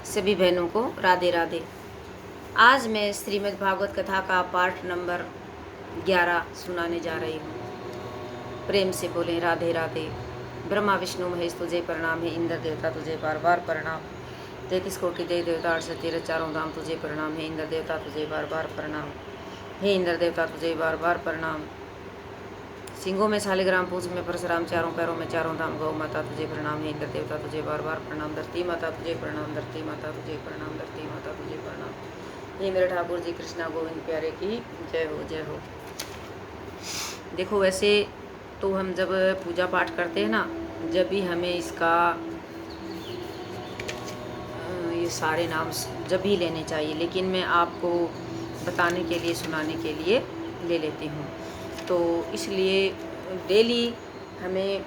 सभी बहनों को राधे राधे। आज मैं श्रीमद् भागवत कथा का पाठ नंबर 11 सुनाने जा रही हूँ। प्रेम से बोलें राधे राधे। ब्रह्मा विष्णु महेश तुझे प्रणाम है, इंद्र देवता तुझे बार बार प्रणाम, 33 कोटि देव देवता 68 तीर्थ चारों धाम तुझे प्रणाम है, इंद्र देवता तुझे बार बार प्रणाम, हे इंद्र देवता तुझे बार बार प्रणाम। सिंगों में शालिग्राम, पूंछ में परशुराम, चारों पैरों में चारों धाम, गौ माता तुझे प्रणाम है, इंद्र देवता तुझे बार बार प्रणाम, धरती माता तुझे प्रणाम, धरती माता तुझे प्रणाम, धरती माता तुझे प्रणाम। इंद्र ठाकुर जी कृष्णा गोविंद प्यारे की जय हो जय हो। देखो वैसे तो हम जब पूजा पाठ करते हैं ना, जब भी हमें इसका ये सारे नाम जब भी लेने चाहिए, लेकिन मैं आपको बताने के लिए सुनाने के लिए ले लेती हूँ। तो इसलिए डेली हमें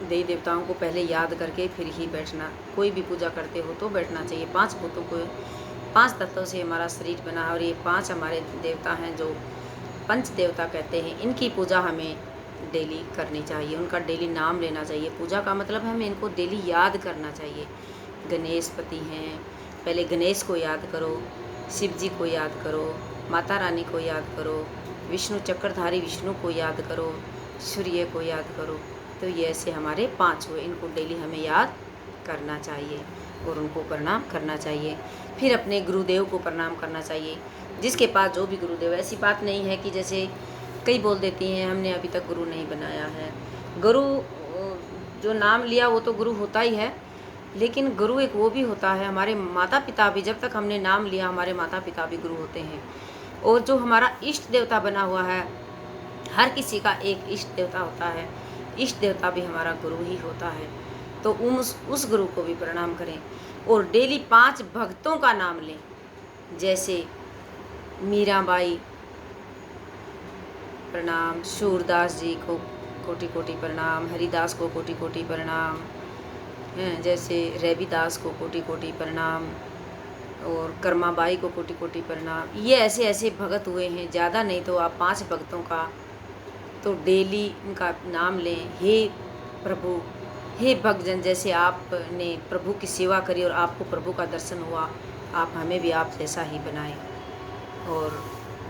देवी देवताओं को पहले याद करके फिर ही बैठना। कोई भी पूजा करते हो तो बैठना चाहिए। 5 भूतों को, 5 तत्वों से हमारा शरीर बना है और ये 5 हमारे देवता हैं जो पंच देवता कहते हैं। इनकी पूजा हमें डेली करनी चाहिए, उनका डेली नाम लेना चाहिए। पूजा का मतलब हमें इनको डेली याद करना चाहिए। गणेशपति हैं, पहले गणेश को याद करो, शिव जी को याद करो, माता रानी को याद करो, विष्णु चक्रधारी विष्णु को याद करो, सूर्य को याद करो। तो ये ऐसे हमारे 5 हुए, इनको डेली हमें याद करना चाहिए और उनको प्रणाम करना चाहिए। फिर अपने गुरुदेव को प्रणाम करना चाहिए, जिसके पास जो भी गुरुदेव। ऐसी बात नहीं है कि जैसे कई बोल देती हैं हमने अभी तक गुरु नहीं बनाया है। गुरु जो नाम लिया वो तो गुरु होता ही है, लेकिन गुरु एक वो भी होता है, हमारे माता पिता भी, जब तक हमने नाम लिया हमारे माता पिता भी गुरु होते हैं। और जो हमारा इष्ट देवता बना हुआ है, हर किसी का एक इष्ट देवता होता है, इष्ट देवता भी हमारा गुरु ही होता है। तो उस गुरु को भी प्रणाम करें और डेली 5 भक्तों का नाम लें। जैसे मीराबाई प्रणाम, सूरदास जी को कोटि कोटि प्रणाम, हरिदास को कोटि कोटि प्रणाम, जैसे रविदास को कोटि कोटि प्रणाम और कर्माबाई को कोटि कोटि प्रणाम। ये ऐसे ऐसे भगत हुए हैं, ज़्यादा नहीं तो आप 5 भक्तों का तो डेली इनका नाम लें। हे प्रभु, हे भक्तजन, जैसे आपने प्रभु की सेवा करी और आपको प्रभु का दर्शन हुआ, आप हमें भी आप जैसा ही बनाएं और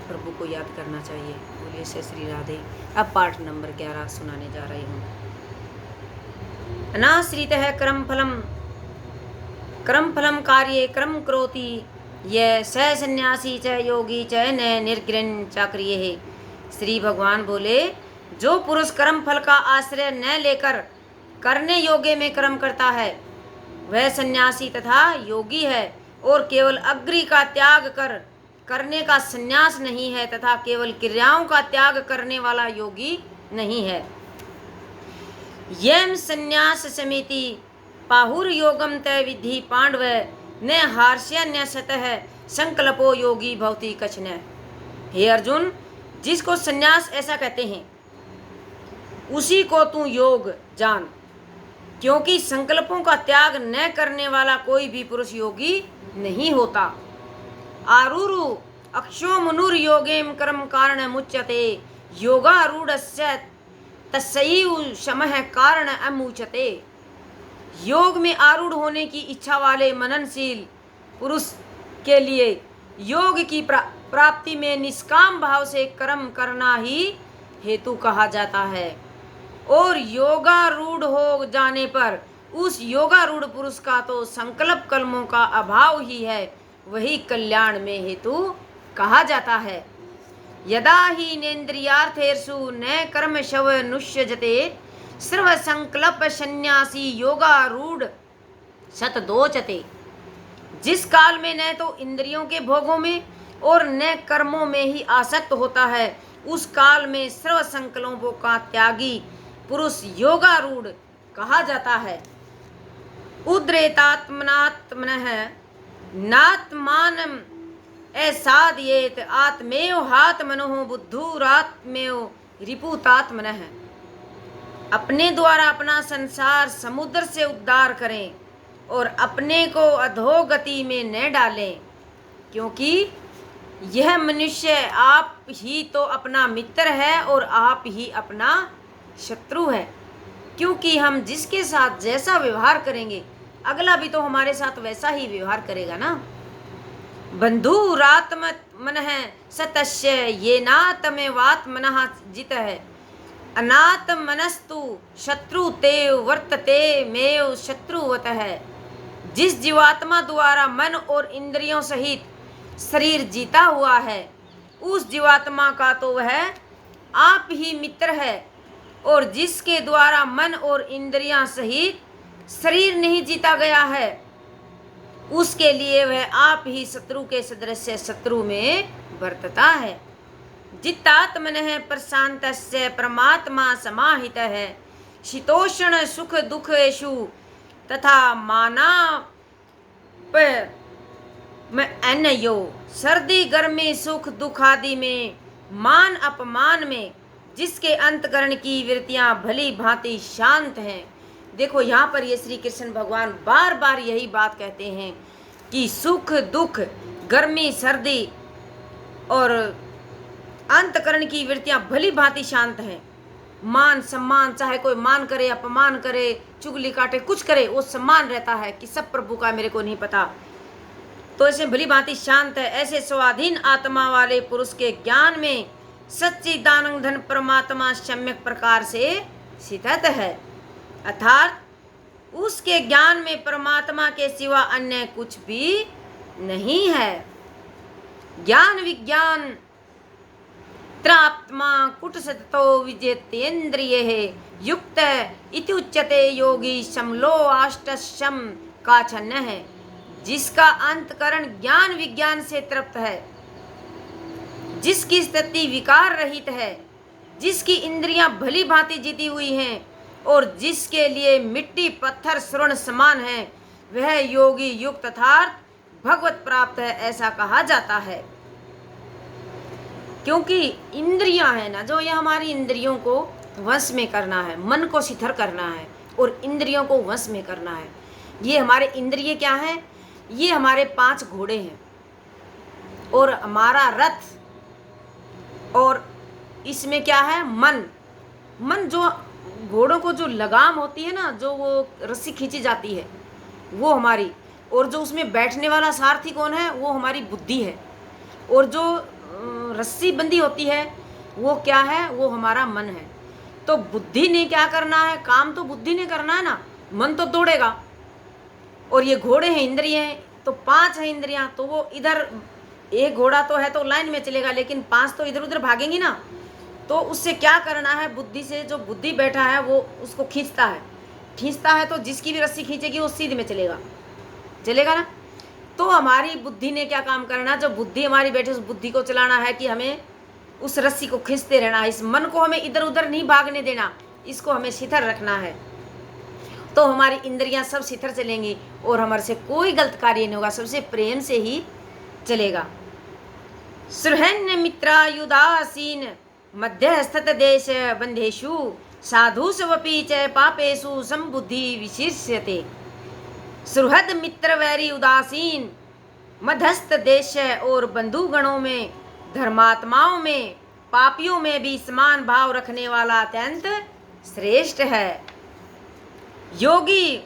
प्रभु को याद करना चाहिए। बोलिए श्री श्री राधे। अब पाठ नंबर 11 सुनाने जा रही हूँ। अनाश्रितः कर्म फलम कार्ये कर्म करोति यह स सन्यासी च योगी च न निर्ग्रहण चाक्रिय। श्री भगवान बोले, जो पुरुष कर्म फल का आश्रय न लेकर करने योग्य में कर्म करता है वह सन्यासी तथा योगी है, और केवल अग्रि का त्याग कर करने का सन्यास नहीं है तथा केवल क्रियाओं का त्याग करने वाला योगी नहीं है। यम संन्यास समिति पाहुर योगम तय विधि पांडव न हार्ष्य न सतः संकल्पो योगी भवति कछन। हे अर्जुन, जिसको सन्यास ऐसा कहते हैं उसी को तू योग जान, क्योंकि संकल्पों का त्याग न करने वाला कोई भी पुरुष योगी नहीं होता। आरुरु अक्षो मनुर योगेम कर्म कारण मुच्यते योगारूढ़स्य तस्सैव शमः कारण अमुच्यते। योग में आरूढ़ होने की इच्छा वाले मननशील पुरुष के लिए योग की प्राप्ति में निष्काम भाव से कर्म करना ही हेतु कहा जाता है, और योगारूढ़ हो जाने पर उस योगारूढ़ पुरुष का तो संकल्प कर्मों का अभाव ही है, वही कल्याण में हेतु कहा जाता है। यदा ही नेन्द्रियार्थेषु न कर्म शव नुष्यजते सर्व संकल्प सन्यासी योगारूढ़ शतदोचते। जिस काल में न तो इंद्रियों के भोगों में और न कर्मों में ही आसक्त होता है, उस काल में सर्व संकल्पों का त्यागी पुरुष योगारूढ़ कहा जाता है। उद्रेतात्मनात्मनः नात्मानम् असाधयेत आत्मेव हात्मनोः बुद्धुरात्मेव रिपुतात्मनः। अपने द्वारा अपना संसार समुद्र से उद्धार करें और अपने को अधोगति में न डालें, क्योंकि यह मनुष्य आप ही तो अपना मित्र है और आप ही अपना शत्रु है। क्योंकि हम जिसके साथ जैसा व्यवहार करेंगे अगला भी तो हमारे साथ वैसा ही व्यवहार करेगा ना। बंधुरात्म मन है सतस्य ये नातमेवात्मनः जित है, अनाथ मनस्तु शत्रु ते वर्तते मेव शत्रुवत है। जिस जीवात्मा द्वारा मन और इंद्रियों सहित शरीर जीता हुआ है, उस जीवात्मा का तो वह आप ही मित्र है, और जिसके द्वारा मन और इंद्रियां सहित शरीर नहीं जीता गया है, उसके लिए वह आप ही शत्रु के सदृश शत्रु में वर्तता है। जित्तात्मनः प्रशान्तस्य परमात्मा समाहित है, शीतोष्ण सुख दुखेषु तथा मानाप में अन्यो। सर्दी गर्मी सुख दुख आदि में, मान अपमान में जिसके अंतकरण की वृत्तियां भली भांति शांत हैं। देखो यहाँ पर ये श्री कृष्ण भगवान बार बार यही बात कहते हैं कि सुख दुख गर्मी सर्दी और अंतकरण की वृत्तियां भली भांति शांत हैं। मान सम्मान, चाहे कोई मान करे अपमान करे चुगली काटे कुछ करे, वो सम्मान रहता है कि सब प्रभु का मेरे को नहीं पता, तो ऐसे भली भांति शांत है। ऐसे स्वाधीन आत्मा वाले पुरुष के ज्ञान में सच्चिदानंद धन परमात्मा सम्यक प्रकार से स्थित है, अर्थात उसके ज्ञान में परमात्मा के सिवा अन्य कुछ भी नहीं है। ज्ञान विज्ञान त्रात्मा कुटसतो विजेतेन्द्रिय युक्त इति उच्यते योगी समलो आष्टशम काछन्न है। जिसका अंतकरण ज्ञान विज्ञान से तृप्त है, जिसकी स्थिति विकार रहित है, जिसकी इंद्रियां भली भांति जीती हुई हैं और जिसके लिए मिट्टी पत्थर स्वर्ण समान है, वह योगी युक्त अर्थात भगवत प्राप्त है, ऐसा कहा जाता है। क्योंकि इंद्रियां है ना, जो ये हमारी इंद्रियों को वश में करना है, मन को शिथिल करना है और इंद्रियों को वश में करना है। ये हमारे इंद्रिय क्या है? ये हमारे 5 घोड़े हैं और हमारा रथ, और इसमें क्या है? मन। मन जो घोड़ों को जो लगाम होती है ना, जो वो रस्सी खींची जाती है, वो हमारी, और जो उसमें बैठने वाला सारथी कौन है? वो हमारी बुद्धि है, और जो रस्सी बंदी होती है वो क्या है? वो हमारा मन है। तो बुद्धि ने क्या करना है? काम तो बुद्धि ने करना है ना, मन तो दौड़ेगा। और ये घोड़े हैं, इंद्रिय हैं, तो 5 है इंद्रियां, तो वो इधर एक घोड़ा तो है तो लाइन में चलेगा, लेकिन 5 तो इधर उधर भागेंगी ना। तो उससे क्या करना है? बुद्धि से, जो बुद्धि बैठा है वो उसको खींचता है तो जिसकी भी रस्सी खींचेगी वो सीधे में चलेगा ना। तो हमारी बुद्धि ने क्या काम करना? जो बुद्धि हमारी बैठी उस बुद्धि को चलाना है कि हमें उस रस्सी को खींचते रहना है। इस मन को हमें इधर उधर नहीं भागने देना, इसको हमें शिथिल रखना है। तो हमारी इंद्रियां सब शिथिल चलेंगी और हमारे से कोई गलत कार्य नहीं होगा, सबसे प्रेम से ही चलेगा। सुहृन्न मित्रायुदासीन मध्यस्थित देश बंधेषु साधुष्वपि च पापेषु संबुद्धि विशीर्ष्यते। सुहृद मित्र वैरी उदासीन मध्यस्थ देश और बंधुगणों में, धर्मात्माओं में, पापियों में भी समान भाव रखने वाला अत्यंत श्रेष्ठ है। योगी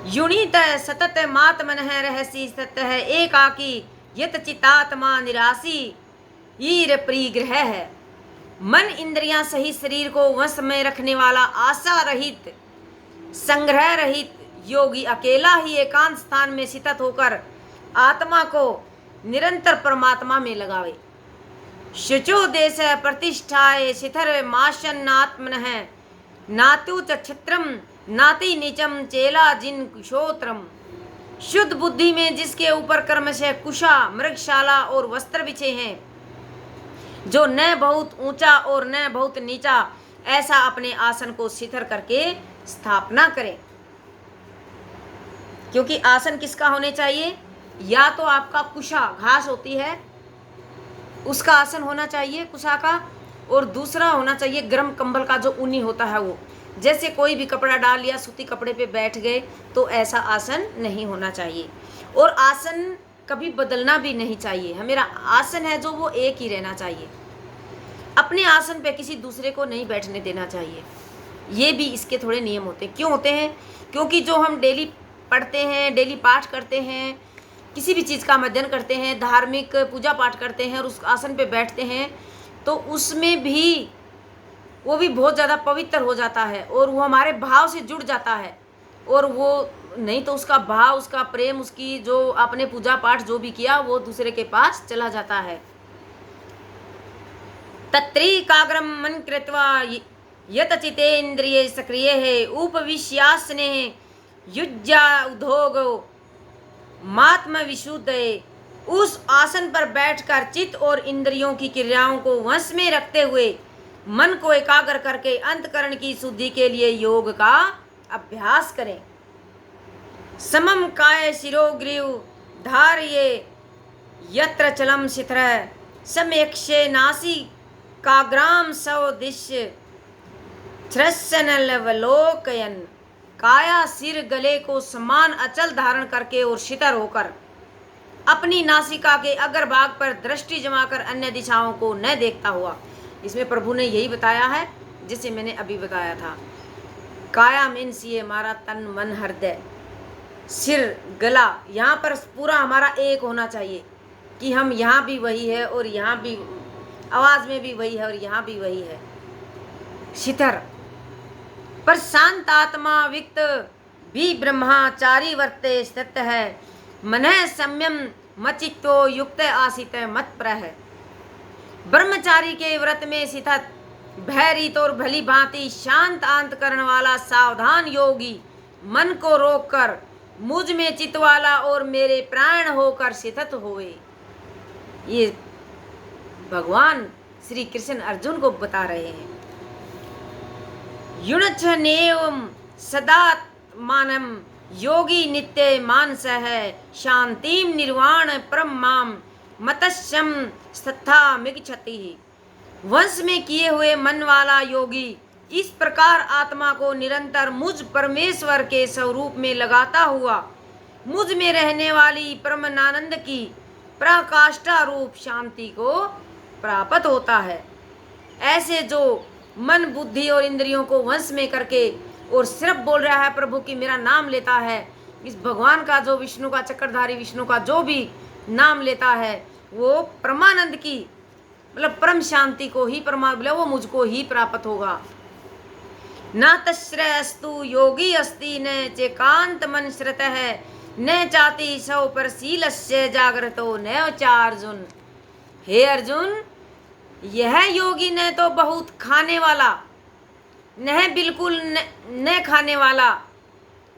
युणित सतत मात्मनः रहसी सत है, एकाकी यत चितात्मा निरासी ईर परिग्रह है। मन इंद्रियां सहित शरीर को वश में रखने वाला, आशा रहित संग्रह रहित योगी अकेला ही एकांत स्थान में स्थित होकर आत्मा को निरंतर परमात्मा में लगावे। शुचो देश प्रतिष्ठाए शिथिर माशन्नात्मनः नातु चित्रम नाति नीचम चेला जिन कुशोत्रम। शुद्ध बुद्धि में जिसके ऊपर कर्मशः कुशा मृगशाला और वस्त्र बिछे हैं, जो न बहुत ऊंचा और न बहुत नीचा, ऐसा अपने आसन को शिथिल करके स्थापना करें। क्योंकि आसन किसका होने चाहिए? या तो आपका कुशा, घास होती है उसका आसन होना चाहिए कुशा का, और दूसरा होना चाहिए गर्म कंबल का जो ऊनी होता है वो। जैसे कोई भी कपड़ा डाल लिया, सूती कपड़े पे बैठ गए, तो ऐसा आसन नहीं होना चाहिए। और आसन कभी बदलना भी नहीं चाहिए। हमारा आसन है जो वो एक ही रहना चाहिए। अपने आसन पे किसी दूसरे को नहीं बैठने देना चाहिए। ये भी इसके थोड़े नियम होते हैं। क्यों होते हैं? क्योंकि जो हम डेली पढ़ते हैं, डेली पाठ करते हैं, किसी भी चीज़ का हम अध्ययन करते हैं, धार्मिक पूजा पाठ करते हैं और उस आसन पे बैठते हैं, तो उसमें भी वो भी बहुत ज़्यादा पवित्र हो जाता है और वो हमारे भाव से जुड़ जाता है। और वो नहीं तो उसका भाव, उसका प्रेम, उसकी जो आपने पूजा पाठ जो भी किया वो दूसरे के पास चला जाता है। तत्रीकाग्रम मन कृत्वा यतचितेन्द्रिये सक्रिय है उपविश्यासने युज्या उद्योगो मात्म विशुद्ध। उस आसन पर बैठकर चित्त और इंद्रियों की क्रियाओं को वश में रखते हुए मन को एकाग्र करके अंतकरण की शुद्धि के लिए योग का अभ्यास करें। समम काय शिरोग्रीव धार्ये यत्र चलम शिथ्र समेक्षे नासी काग्राम सवदिश्य छ्रस्यनलवलोकयन। काया सिर गले को समान अचल धारण करके और शिथिर होकर अपनी नासिका के अग्रभाग पर दृष्टि जमाकर अन्य दिशाओं को न देखता हुआ। इसमें प्रभु ने यही बताया है जिसे मैंने अभी बताया था। काया मीन्स ये हमारा तन मन हृदय, सिर गला, यहाँ पर पूरा हमारा एक होना चाहिए कि हम यहाँ भी वही है और यहाँ भी आवाज़ में भी वही है और यहाँ भी वही है। शिथिर पर शांत आत्मा विक्त भी ब्रह्मचारी वर्ते स्थित है। मन संयम मचित्तो युक्त आसित मत प्रह। ब्रह्मचारी के व्रत में स्थित भयरहित और भली भांति शांत अंतकरण वाला सावधान योगी मन को रोककर मुझ में चित्त वाला और मेरे प्राण होकर स्थित होवे। ये भगवान श्री कृष्ण अर्जुन को बता रहे हैं। युणच्छनेवं सदा मानम योगी नित्य मानस है शांतिम निर्वाण परमाम मतस्यम तथा मिगछति। वंश में किए हुए मन वाला योगी इस प्रकार आत्मा को निरंतर मुझ परमेश्वर के स्वरूप में लगाता हुआ मुझ में रहने वाली परमानंद की प्रकाष्ठा रूप शांति को प्राप्त होता है। ऐसे जो मन बुद्धि और इंद्रियों को वंश में करके और सिर्फ बोल रहा है प्रभु की मेरा नाम लेता है, इस भगवान का जो विष्णु का चक्रधारी विष्णु का जो भी नाम लेता है वो परमानंद की मतलब परम शांति को ही बोले वो मुझको ही प्राप्त होगा। न तश्रय अस्तु योगी अस्ति न चेकांत मन श्रुत है न चाति सौ पर शीलस्य जागृतो न चा अर्जुन। हे अर्जुन, यह योगी न तो बहुत खाने वाला, न बिल्कुल न खाने वाला,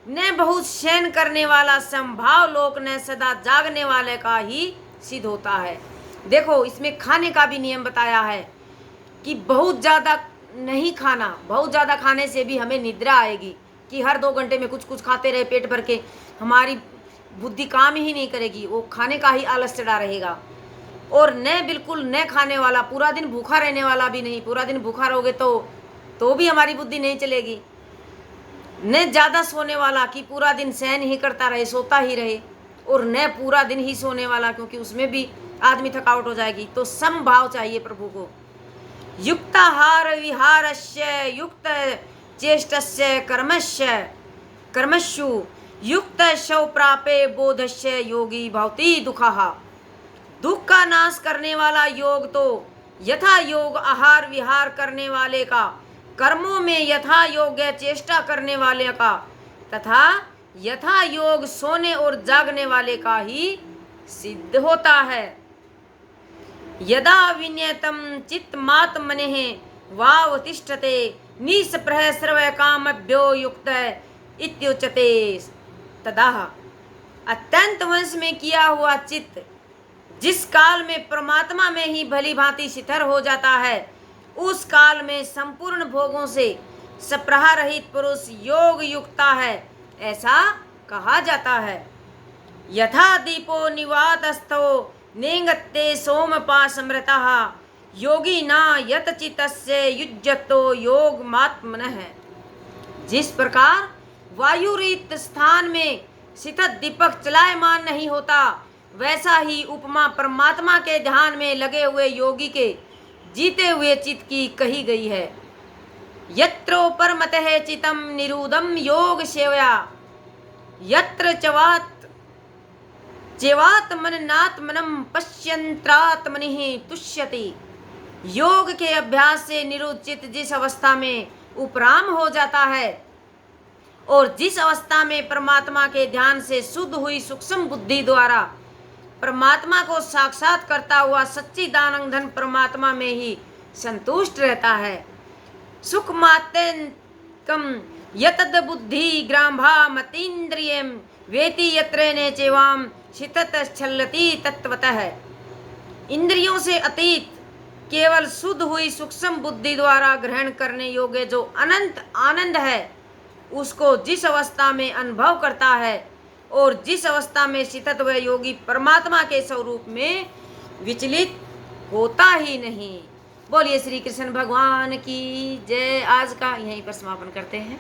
न बहुत शयन करने वाला, संभाव लोक न सदा जागने वाले का ही सिद्ध होता है। देखो इसमें खाने का भी नियम बताया है कि बहुत ज़्यादा नहीं खाना। बहुत ज़्यादा खाने से भी हमें निद्रा आएगी कि हर 2 घंटे में कुछ कुछ खाते रहे पेट भर के, हमारी बुद्धि काम ही नहीं करेगी, वो खाने का ही आलस चढ़ा रहेगा। और न बिल्कुल न खाने वाला, पूरा दिन भूखा रहने वाला भी नहीं। पूरा दिन भूखा रहोगे तो भी हमारी बुद्धि नहीं चलेगी। न ज़्यादा सोने वाला कि पूरा दिन सहन ही करता रहे, सोता ही रहे, और न पूरा दिन ही सोने वाला क्योंकि उसमें भी आदमी थकावट हो जाएगी। तो समभाव चाहिए प्रभु को। युक्ताहार विहारस्य युक्त चेष्टस्य कर्मस्यु युक्त शव प्रापे बोधस्य योगी भवति दुखः। दुख का नाश करने वाला योग तो यथा योग आहार विहार करने वाले का, कर्मों में यथा योग्य चेष्टा करने वाले का तथा यथा योग सोने और जागने वाले का ही सिद्ध होता है। यदा विनियतम चित्तमात्मनेः वावतिष्ठते निस्पृह सर्व कामभ्यो युक्त इत्युच्यते तदा। अत्यंत वंश में किया हुआ चित्त जिस काल में परमात्मा में ही भली भांति शिथिर हो जाता है, उस काल में संपूर्ण भोगों से सप्रहा रहित पुरुष योग युक्ता है, ऐसा कहा जाता है। यथा दीपो निवातस्थो नेंगत्ते सोमपासमृतः योगी न यतचितस्य युज्यतो योगमात्मनः। जिस प्रकार वायुरहित स्थान में स्थित दीपक चलायमान नहीं होता, वैसा ही उपमा परमात्मा के ध्यान में लगे हुए योगी के जीते हुए चित्त की कही गई है। यत्रोपरमतः चितं निरुदं योग सेवया यत्र चेवात्मनात्मनं पश्यन्त्रात्मनिः तुष्यति। योग के अभ्यास से निरुचित जिस अवस्था में उपराम हो जाता है और जिस अवस्था में परमात्मा के ध्यान से शुद्ध हुई सूक्ष्म बुद्धि द्वारा परमात्मा को साक्षात करता हुआ सच्चिदानंद घन परमात्मा में ही संतुष्ट रहता है। सुख मात्यकम यतद बुद्धि ग्राम्भा मतीन्द्रियम वेति यत्र ने चेवाम शितत छलति तत्वतः। इंद्रियों से अतीत केवल शुद्ध हुई सूक्ष्म बुद्धि द्वारा ग्रहण करने योग्य जो अनंत आनंद है उसको जिस अवस्था में अनुभव करता है और जिस अवस्था में स्थित वह योगी परमात्मा के स्वरूप में विचलित होता ही नहीं। बोलिए श्री कृष्ण भगवान की जय। आज का यहीं पर समापन करते हैं।